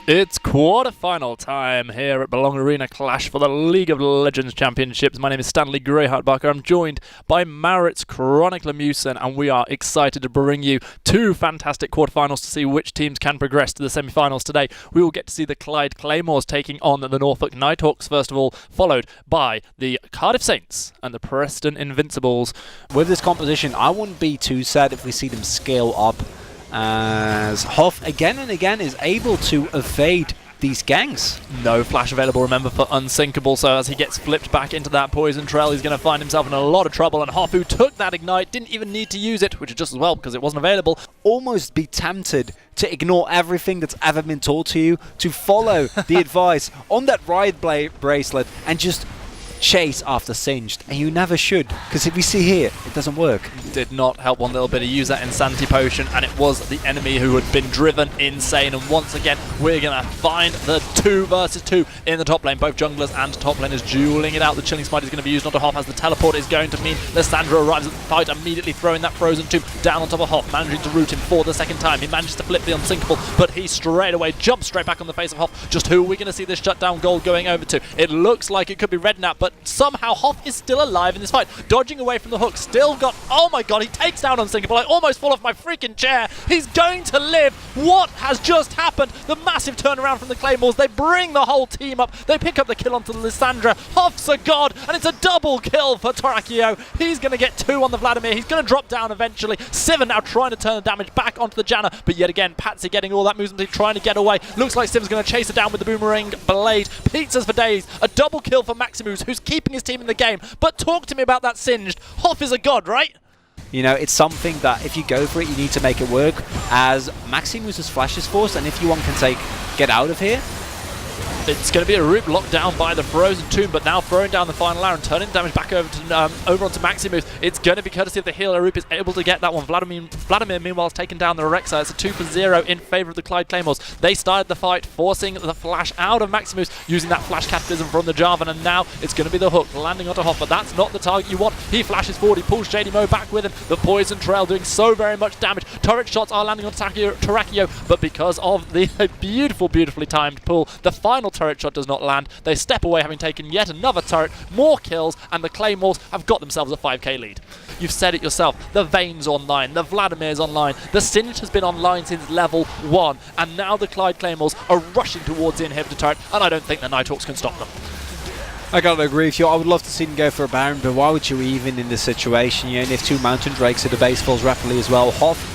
It's quarter-final time here at Belong Arena Clash for the League of Legends Championships. My name is Stanley Greyheart-Barker. I'm joined by Maritz Chronicler Musen, and we are excited to bring you two fantastic quarterfinals to see which teams can progress to the semi-finals today. We will get to see the Clyde Claymores taking on the Norfolk Nighthawks, first of all, followed by the Cardiff Saints and the Preston Invincibles. With this composition, I wouldn't be too sad if we see them scale up, as Hoff again and again is able to evade these ganks. No flash available, remember, for Unsinkable, so as he gets flipped back into that poison trail, he's going to find himself in a lot of trouble, and Hoff, who took that ignite, didn't even need to use it, which is just as well because it wasn't available. Almost be tempted to ignore everything that's ever been taught to you, to follow the advice on that riot bracelet and just chase after Singed, and you never should, because if we see here, it doesn't work. Did not help one little bit. He used that Insanity Potion, and it was the enemy who had been driven insane, and once again, we're going to find the 2 versus 2 in the top lane. Both junglers and top laners dueling it out. The Chilling Smite is going to be used onto Hoff, as the teleport is going to mean Lissandra arrives at the fight, immediately throwing that Frozen Tomb down on top of Hoff, managing to root him for the second time. He manages to flip the Unsinkable, but he straight away jumps straight back on the face of Hoff. Just who are we going to see this shutdown gold going over to? It looks like it could be Redknapp, but somehow Hoff is still alive in this fight, dodging away from the hook, still got, oh my god, he takes down Unsinkable. I almost fall off my freaking chair. He's going to live. What has just happened? The massive turnaround from the Claymores. They bring the whole team up. They pick up the kill onto Lissandra. Hoff's a god, and it's a double kill for Torakio. He's going to get 2 on the Vladimir. He's going to drop down eventually. Sivir now trying to turn the damage back onto the Janna, but yet again, Patsy getting all that movement, trying to get away. Looks like Sivir's going to chase her down with the Boomerang Blade. Pizzas for days. A double kill for Maximus, who's keeping his team in the game. But talk to me about that Singed. Hoff is a god, right? You know, it's something that if you go for it, you need to make it work, as Maximus's flash is forced, and if you want can get out of here. It's going to be a root locked down by the Frozen Tomb, but now throwing down the final arrow and turning damage back over onto Maximus. It's going to be courtesy of the healer. Arup is able to get that one. Vladimir meanwhile has taken down the Rexa. It's a 2-0 in favour of the Clyde Claymores. They started the fight, forcing the flash out of Maximus, using that flash capitalism from the Jarvan, and now it's going to be the hook landing onto Hoff, but that's not the target you want. He flashes forward, he pulls Shady Mo back with him. The poison trail doing so very much damage. Turret shots are landing on Torakio, but because of the beautifully timed pull, the final turret shot does not land. They step away, having taken yet another turret, more kills, and the Claymores have got themselves a 5k lead. You've said it yourself, the Vayne's online, the Vladimir's online, the Singed has been online since level 1, and now the Clyde Claymores are rushing towards the inhibitor turret, and I don't think the Nighthawks can stop them. I gotta agree with you. I would love to see them go for a Baron, but why would you even in this situation? You know, and if 2 Mountain Drakes at the base falls rapidly as well, Hoff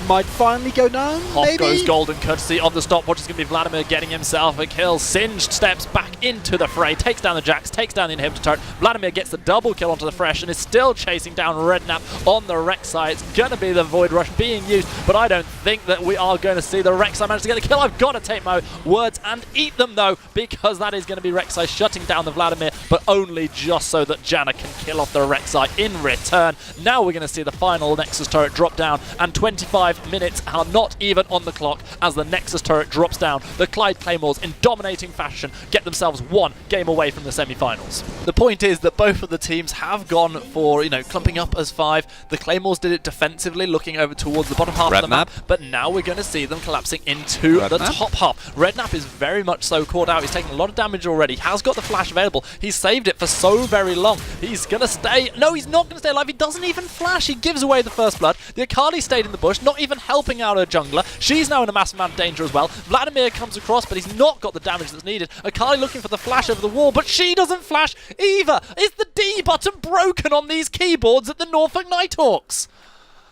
might finally go down, Hoff maybe? goes golden, courtesy of the stopwatch. It's going to be Vladimir getting himself a kill. Singed steps back into the fray, takes down the Jax, takes down the inhibitor turret. Vladimir gets the double kill onto the Fresh and is still chasing down Redknapp on the Rek'Sai. It's going to be the Void Rush being used, but I don't think that we are going to see the Rek'Sai manage to get the kill. I've got to take my words and eat them, though, because that is going to be Rek'Sai shutting down the Vladimir, but only just so that Janna can kill off the Rek'Sai in return. Now we're going to see the final Nexus turret drop down, and 25 minutes are not even on the clock as the Nexus turret drops down. The Clyde Claymores, in dominating fashion, get themselves 1 game away from the semi-finals. The point is that both of the teams have gone for, clumping up as 5. The Claymores did it defensively, looking over towards the bottom half of the map, but now we're going to see them collapsing into the top half. Redknapp is very much so caught out. He's taking a lot of damage already. He has got the flash available. He's saved it for so very long. He's going to stay... No, he's not going to stay alive. He doesn't even flash. He gives away the first blood. The Akali stayed in the bush, not even helping out her jungler. She's now in a massive amount of danger as well. Vladimir comes across, but he's not got the damage that's needed. Akali looking for the flash over the wall, but she doesn't flash either. Is the D button broken on these keyboards at the Norfolk Nighthawks?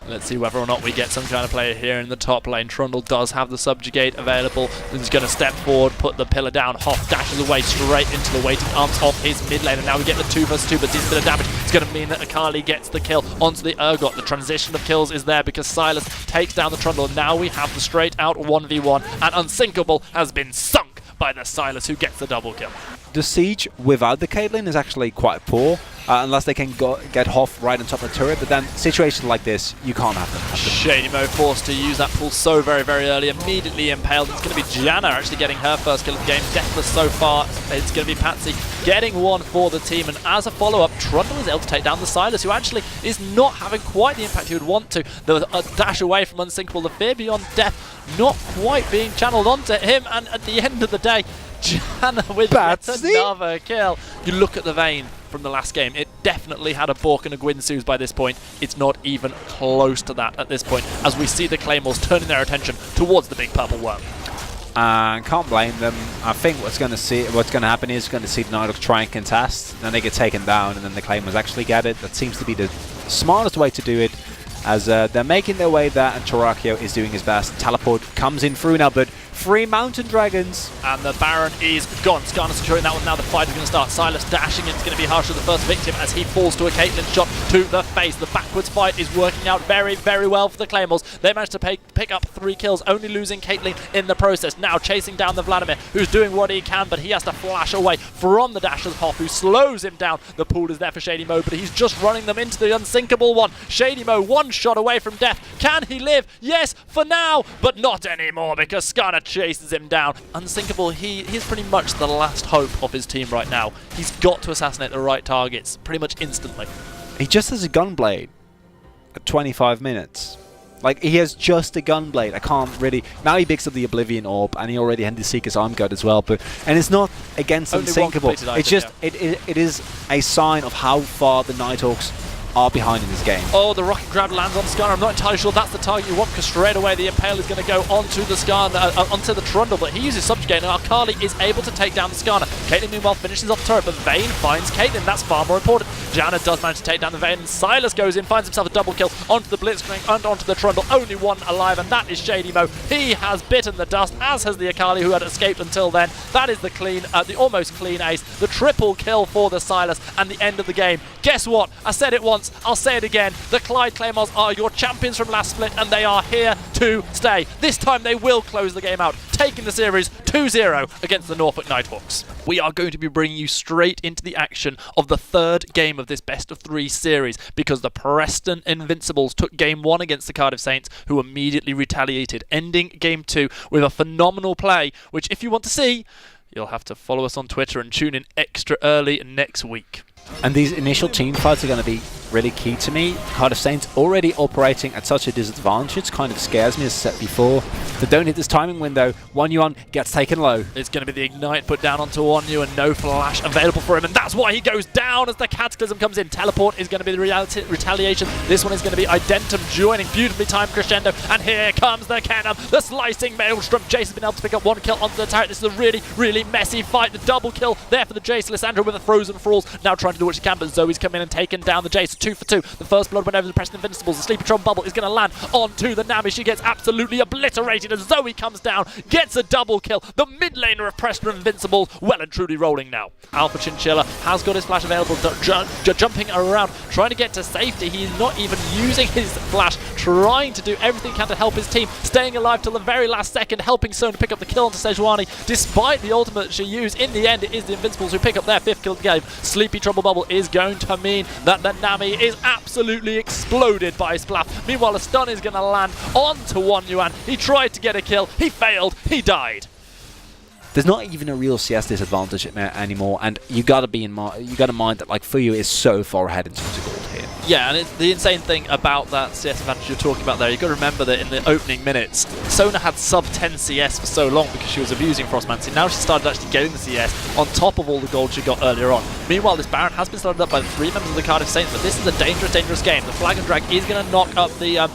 Let's see whether or not we get some kind of player here in the top lane. Trundle does have the Subjugate available. He's going to step forward, put the pillar down. Hoff dashes away straight into the waiting arms of his mid lane. And now we get the 2 versus 2, but this bit of damage is going to mean that Akali gets the kill onto the Urgot. The transition of kills is there because Silas takes down the Trundle. Now we have the straight out 1v1, and Unsinkable has been sunk by the Silas, who gets the double kill. The siege without the Caitlyn is actually quite poor, unless they can get Hoff right on top of the turret. But then situations like this, you can't have them. ShadyMo forced to use that pull so very, very early, immediately impaled. It's going to be Janna actually getting her first kill of the game. Deathless so far. It's going to be Patsy getting one for the team. And as a follow-up, Trundle is able to take down the Silas, who actually is not having quite the impact he would want to. The dash away from Unsinkable, the fear beyond death, not quite being channeled onto him. And at the end of the day, Janna with yet another kill. You look at the Vayne from the last game, it definitely had a Bork and a Gwynsu's by this point. It's not even close to that at this point, as we see the Claymores turning their attention towards the big purple worm. Can't blame them. I think what's going to happen is going to see the Nighthawks try and contest, then they get taken down, and then the Claymores actually get it. That seems to be the smartest way to do it, as they're making their way there, and Torakio is doing his best. Teleport comes in through now, but 3 Mountain Dragons. And the Baron is gone. Skarner securing that one. Now the fight is going to start. Silas dashing. It's going to be harsh with the first victim as he falls to a Caitlyn shot to the face. The backwards fight is working out very, very well for the Claymores. They managed to pick up 3 kills, only losing Caitlyn in the process. Now chasing down the Vladimir, who's doing what he can, but he has to flash away from the dash of Hoff, who slows him down. The pool is there for ShadyMo, but he's just running them into the unsinkable one. ShadyMo 1 shot away from death. Can he live? Yes, for now, but not anymore, because Skarner chases him down. Unsinkable, he's pretty much the last hope of his team right now. He's got to assassinate the right targets pretty much instantly. He just has a gunblade at 25 minutes. Like, he has just a gunblade. I can't really... Now he picks up the Oblivion Orb, and he already had the Seeker's Arm Guard as well. And it's not against Unsinkable. It's just, it is a sign of how far the Nighthawks are behind in this game. Oh, the rocket grab lands on Skarner. I'm not entirely sure that's the target you want, because straight away the Impale is going to go onto the Skarner, onto the Trundle, but he uses Subjugate, and Akali is able to take down the Skarner. Caitlyn meanwhile finishes off the turret, but Vayne finds Caitlyn. That's far more important. Janna does manage to take down the Vayne, and Silas goes in, finds himself a double kill onto the Blitzcrank and onto the Trundle. Only one alive, and that is ShadyMo. He has bitten the dust, as has the Akali, who had escaped until then. That is the clean, the almost clean ace, the triple kill for the Silas, and the end of the game. Guess what? I said it once, I'll say it again. The Clyde Claymores are your champions from last split, and they are here to stay. This time they will close the game out, taking the series 2-0 against the Norfolk Nighthawks. We are going to be bringing you straight into the action of the 3rd game of this best-of-3 series, because the Preston Invincibles took Game 1 against the Cardiff Saints, who immediately retaliated, ending Game 2 with a phenomenal play, which if you want to see, you'll have to follow us on Twitter and tune in extra early next week. And these initial team fights are going to be really key to me. Cardiff Saints already operating at such a disadvantage kind of scares me, as said before. They don't hit this timing window. Wanyuan gets taken low. It's going to be the Ignite put down onto Onyu, and no flash available for him, and that's why he goes down as the Cataclysm comes in. Teleport is going to be the retaliation. This one is going to be Identium joining, beautifully timed crescendo, and here comes the cannon, the slicing Maelstrom. Jace has been able to pick up 1 kill onto the turret. This is a really, really messy fight. The double kill there for the Jace. Lissandra with a Frozen Falls, now trying to do what she can, but Zoe's come in and taken down the Jace. 2 for 2. The first blood went over the Preston Invincibles. The Sleepy Tron Bubble is going to land onto the Nami. She gets absolutely obliterated as Zoe comes down, gets a double kill. The mid laner of Preston Invincibles well and truly rolling now. Alpha Chinchilla has got his flash available, jumping around, trying to get to safety. He's not even using his flash, trying to do everything he can to help his team, staying alive till the very last second, helping Son to pick up the kill onto Sejuani. Despite the ultimate she used, in the end it is the Invincibles who pick up their 5th kill of the game. Sleepy Trouble Bubble is going to mean that the Nami is absolutely exploded by Splaff. Meanwhile, a stun is going to land onto Wanyuan. He tried to get a kill, he failed, he died. There's not even a real CS disadvantage anymore, and you got to mind that like Fuyu is so far ahead in terms of gold here. Yeah, and the insane thing about that CS advantage you're talking about there, you've got to remember that in the opening minutes, Sona had sub 10 CS for so long because she was abusing Frostmancy. Now she started actually getting the CS on top of all the gold she got earlier on. Meanwhile, this Baron has been started up by the 3 members of the Cardiff Saints, but this is a dangerous, dangerous game. The Flag and Drag is going to knock up the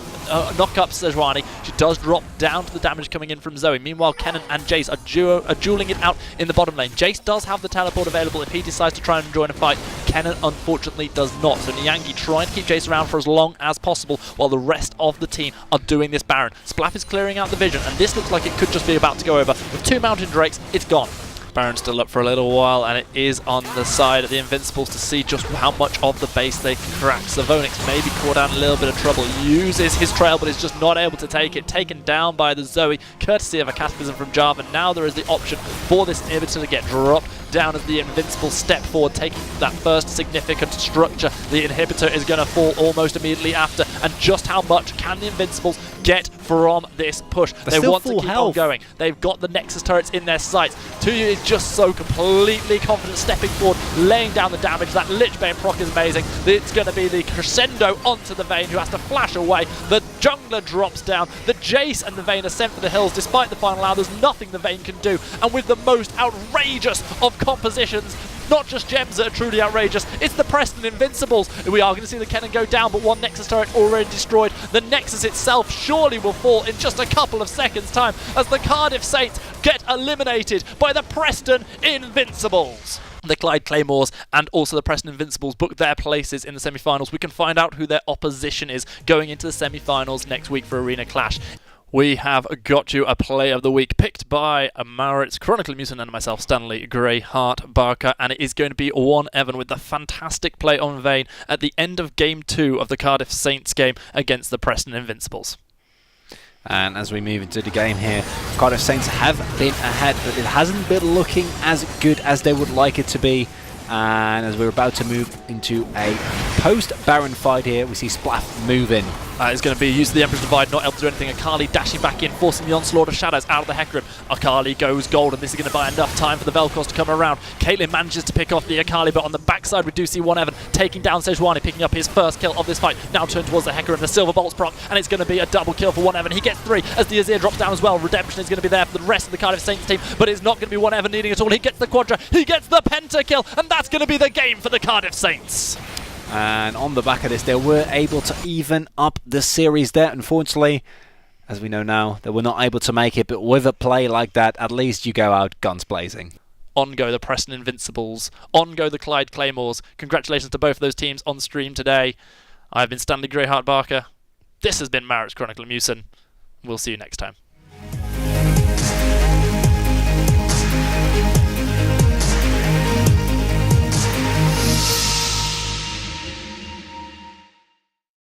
knock up Sejuani. She does drop down to the damage coming in from Zoe. Meanwhile, Kennen and Jace are dueling it out in the bottom lane. Jace does have the teleport available if he decides to try and join a fight. Kennen unfortunately does not. So Niangi trying to keep Jace around for as long as possible while the rest of the team are doing this Baron. Splaff is clearing out the vision, and this looks like it could just be about to go over. With 2 Mountain Drakes, it's gone. Baron's still up for a little while, and it is on the side of the Invincibles to see just how much of the base they can crack. Savonix may be caught out in a little bit of trouble, uses his trail, but is just not able to take it. Taken down by the Zoe, courtesy of a Cataclysm from Java. Now there is the option for this inhibitor to get dropped down as the Invincibles step forward, taking that first significant structure. The inhibitor is going to fall almost immediately after, and just how much can the Invincibles get from this push? They want to keep on going. They've got the Nexus turrets in their sights. Tuyu is just so completely confident, stepping forward, laying down the damage. That Lich Bane proc is amazing. It's going to be the crescendo onto the Vayne, who has to flash away. The jungler drops down. The Jace and the Vayne are sent for the hills. Despite the final hour, there's nothing the Vayne can do. And with the most outrageous of compositions, not just gems that are truly outrageous, it's the Preston Invincibles. We are going to see the cannon go down, but one Nexus turret already destroyed. The Nexus itself surely will fall in just a couple of seconds' time as the Cardiff Saints get eliminated by the Preston Invincibles. The Clyde Claymores and also the Preston Invincibles book their places in the semi-finals. We can find out who their opposition is going into the semi-finals next week for Arena Clash. We have got you a play of the week picked by Maurits Chronicle Musen and myself, Stanley Greyheart Barker, and it is going to be one Evan with the fantastic play on Vayne at the end of Game 2 of the Cardiff Saints game against the Preston Invincibles. And as we move into the game here, Cardiff Saints have been ahead, but it hasn't been looking as good as they would like it to be. And as we're about to move into a post-Baron fight here, we see Splaff move in. It's going to be use of the Emperor's Divide, not able to do anything. Akali dashing back in, forcing the onslaught of shadows out of the Hecarim. Akali goes gold, and this is going to buy enough time for the Vel'Koz to come around. Caitlyn manages to pick off the Akali, but on the backside we do see one Evan taking down Sejuani, picking up his first kill of this fight. Now turned towards the Hecarim, the Silver Bolts proc, and it's going to be a double kill for one Evan. He gets 3 as the Azir drops down as well. Redemption is going to be there for the rest of the Cardiff Saints team, but it's not going to be one Evan needing it all. He gets the Quadra, he gets the Pentakill, and that's going to be the game for the Cardiff Saints. And on the back of this, they were able to even up the series there. Unfortunately, as we know now, they were not able to make it, but with a play like that, at least you go out guns blazing. On go the Preston Invincibles, on go the Clyde Claymores. Congratulations to both of those teams on stream today. I've been Stanley Greyheart Barker. This has been Maurits Chronicle Musen. We'll see you next time.